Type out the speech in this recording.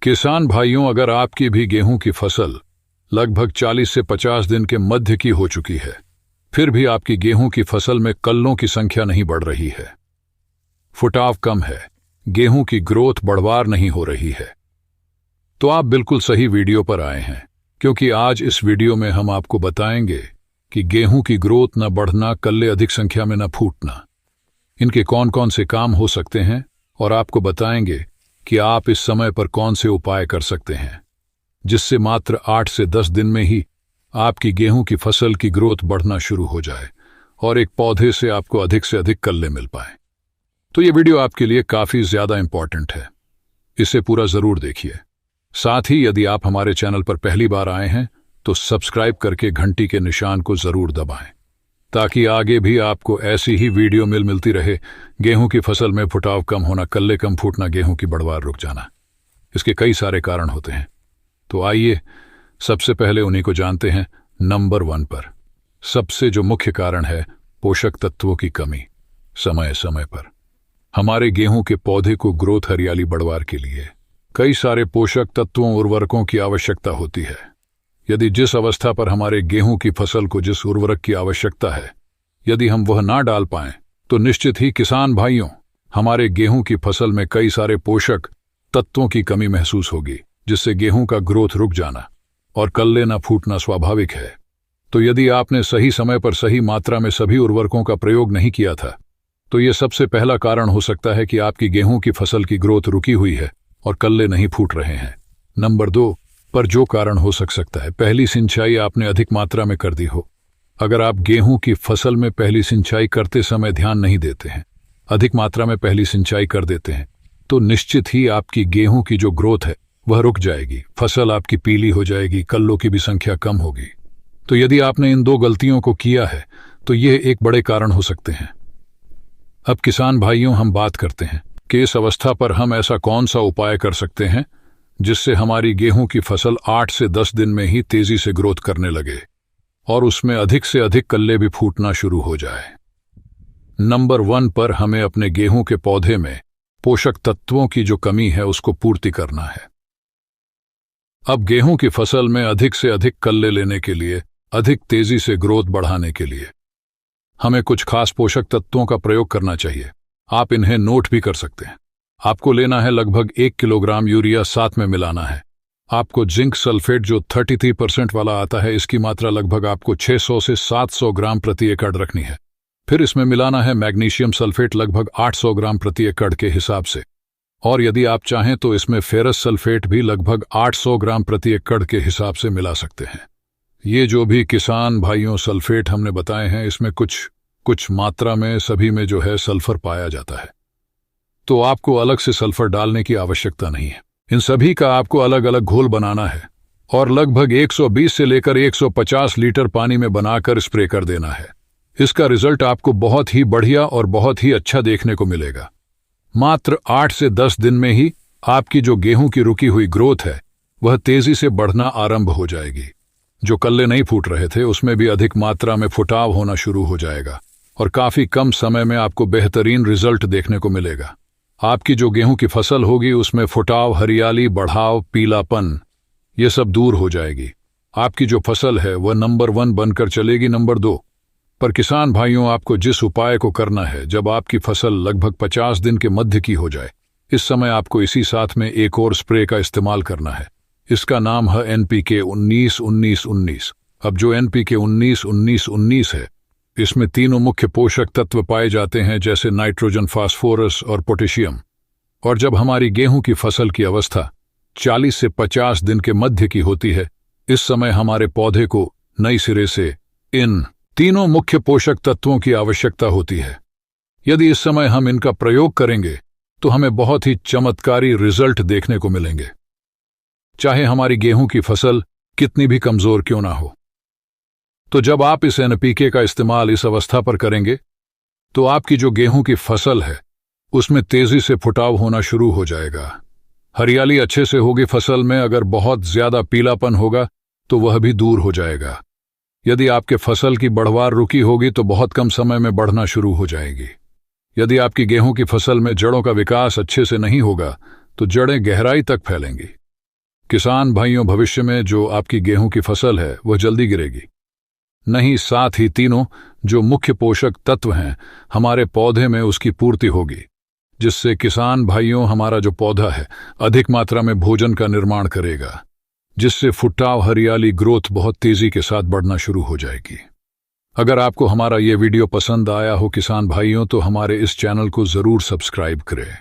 किसान भाइयों, अगर आपकी भी गेहूं की फसल लगभग 40 से 50 दिन के मध्य की हो चुकी है, फिर भी आपकी गेहूं की फसल में कल्लों की संख्या नहीं बढ़ रही है, फुटाव कम है, गेहूं की ग्रोथ बढ़वार नहीं हो रही है, तो आप बिल्कुल सही वीडियो पर आए हैं, क्योंकि आज इस वीडियो में हम आपको बताएंगे कि गेहूं की ग्रोथ न बढ़ना, कल्ले अधिक संख्या में न फूटना, इनके कौन कौन से काम हो सकते हैं, और आपको बताएंगे कि आप इस समय पर कौन से उपाय कर सकते हैं जिससे मात्र 8 से 10 दिन में ही आपकी गेहूं की फसल की ग्रोथ बढ़ना शुरू हो जाए और एक पौधे से आपको अधिक से अधिक कल्ले मिल पाए। तो ये वीडियो आपके लिए काफी ज्यादा इंपॉर्टेंट है, इसे पूरा जरूर देखिए। साथ ही यदि आप हमारे चैनल पर पहली बार आए हैं तो सब्सक्राइब करके घंटी के निशान को जरूर दबाएं, ताकि आगे भी आपको ऐसी ही वीडियो मिलती रहे। गेहूं की फसल में फुटाव कम होना, कल्ले कम फूटना, गेहूं की बढ़वार रुक जाना, इसके कई सारे कारण होते हैं। तो आइए सबसे पहले उन्हीं को जानते हैं। नंबर 1 पर सबसे जो मुख्य कारण है पोषक तत्वों की कमी। समय समय पर हमारे गेहूं के पौधे को ग्रोथ, हरियाली बढ़वार के लिए कई सारे पोषक तत्वों, उर्वरकों की आवश्यकता होती है। यदि जिस अवस्था पर हमारे गेहूं की फसल को जिस उर्वरक की आवश्यकता है, यदि हम वह ना डाल पाएं, तो निश्चित ही किसान भाइयों, हमारे गेहूं की फसल में कई सारे पोषक तत्वों की कमी महसूस होगी, जिससे गेहूं का ग्रोथ रुक जाना और कल्ले न फूटना स्वाभाविक है। तो यदि आपने सही समय पर सही मात्रा में सभी उर्वरकों का प्रयोग नहीं किया था, तो यह सबसे पहला कारण हो सकता है कि आपकी गेहूं की फसल की ग्रोथ रुकी हुई है और कल्ले नहीं फूट रहे हैं। नंबर 2 पर जो कारण हो सकता है, पहली सिंचाई आपने अधिक मात्रा में कर दी हो। अगर आप गेहूं की फसल में पहली सिंचाई करते समय ध्यान नहीं देते हैं, अधिक मात्रा में पहली सिंचाई कर देते हैं, तो निश्चित ही आपकी गेहूं की जो ग्रोथ है वह रुक जाएगी, फसल आपकी पीली हो जाएगी, कल्लों की भी संख्या कम होगी। तो यदि आपने इन 2 गलतियों को किया है तो यह एक बड़े कारण हो सकते हैं। अब किसान भाइयों, हम बात करते हैं कि इस अवस्था पर हम ऐसा कौन सा उपाय कर सकते हैं जिससे हमारी गेहूं की फसल 8 से 10 दिन में ही तेजी से ग्रोथ करने लगे और उसमें अधिक से अधिक कल्ले भी फूटना शुरू हो जाए। नंबर 1 पर हमें अपने गेहूं के पौधे में पोषक तत्वों की जो कमी है उसको पूर्ति करना है। अब गेहूं की फसल में अधिक से अधिक कल्ले लेने के लिए, अधिक तेजी से ग्रोथ बढ़ाने के लिए हमें कुछ खास पोषक तत्वों का प्रयोग करना चाहिए। आप इन्हें नोट भी कर सकते हैं। आपको लेना है लगभग 1 किलोग्राम यूरिया, साथ में मिलाना है आपको जिंक सल्फेट जो 33% वाला आता है, इसकी मात्रा लगभग आपको 600 से 700 ग्राम प्रति एकड़ रखनी है। फिर इसमें मिलाना है मैग्नीशियम सल्फेट लगभग 800 ग्राम प्रति एकड़ के हिसाब से, और यदि आप चाहें तो इसमें फेरस सल्फेट भी लगभग 800 ग्राम प्रति एकड़ के हिसाब से मिला सकते हैं। ये जो भी किसान भाइयों सल्फेट हमने बताए हैं, इसमें कुछ मात्रा में सभी में जो है सल्फर पाया जाता है, तो आपको अलग से सल्फर डालने की आवश्यकता नहीं है। इन सभी का आपको अलग अलग घोल बनाना है और लगभग 120 से लेकर 150 लीटर पानी में बनाकर स्प्रे कर देना है। इसका रिजल्ट आपको बहुत ही बढ़िया और बहुत ही अच्छा देखने को मिलेगा। मात्र 8 से 10 दिन में ही आपकी जो गेहूं की रुकी हुई ग्रोथ है वह तेजी से बढ़ना आरंभ हो जाएगी। जो कल्ले नहीं फूट रहे थे उसमें भी अधिक मात्रा में फुटाव होना शुरू हो जाएगा और काफी कम समय में आपको बेहतरीन रिजल्ट देखने को मिलेगा। आपकी जो गेहूं की फसल होगी उसमें फुटाव, हरियाली, बढ़ाव, पीलापन, ये सब दूर हो जाएगी। आपकी जो फसल है वह नंबर 1 बनकर चलेगी। नंबर 2 पर किसान भाइयों, आपको जिस उपाय को करना है, जब आपकी फसल लगभग 50 दिन के मध्य की हो जाए, इस समय आपको इसी साथ में एक और स्प्रे का इस्तेमाल करना है। इसका नाम है NPK 19-19-19। अब जो NPK 19-19-19 है, इसमें तीनों मुख्य पोषक तत्व पाए जाते हैं, जैसे नाइट्रोजन, फास्फोरस और पोटेशियम। और जब हमारी गेहूं की फसल की अवस्था 40 से 50 दिन के मध्य की होती है, इस समय हमारे पौधे को नई सिरे से इन तीनों मुख्य पोषक तत्वों की आवश्यकता होती है। यदि इस समय हम इनका प्रयोग करेंगे तो हमें बहुत ही चमत्कारी रिजल्ट देखने को मिलेंगे, चाहे हमारी गेहूं की फसल कितनी भी कमजोर क्यों ना हो। तो जब आप इस NPK का इस्तेमाल इस अवस्था पर करेंगे तो आपकी जो गेहूं की फसल है उसमें तेजी से फुटाव होना शुरू हो जाएगा, हरियाली अच्छे से होगी फसल में। अगर बहुत ज्यादा पीलापन होगा तो वह भी दूर हो जाएगा। यदि आपके फसल की बढ़वार रुकी होगी तो बहुत कम समय में बढ़ना शुरू हो जाएगी। यदि आपकी गेहूं की फसल में जड़ों का विकास अच्छे से नहीं होगा तो जड़ें गहराई तक फैलेंगी किसान भाइयों, भविष्य में जो आपकी गेहूं की फसल है वह जल्दी गिरेगी नहीं, साथ ही तीनों जो मुख्य पोषक तत्व हैं हमारे पौधे में उसकी पूर्ति होगी, जिससे किसान भाइयों हमारा जो पौधा है अधिक मात्रा में भोजन का निर्माण करेगा, जिससे फुटाव, हरियाली, ग्रोथ बहुत तेजी के साथ बढ़ना शुरू हो जाएगी। अगर आपको हमारा ये वीडियो पसंद आया हो किसान भाइयों, तो हमारे इस चैनल को जरूर सब्सक्राइब करें।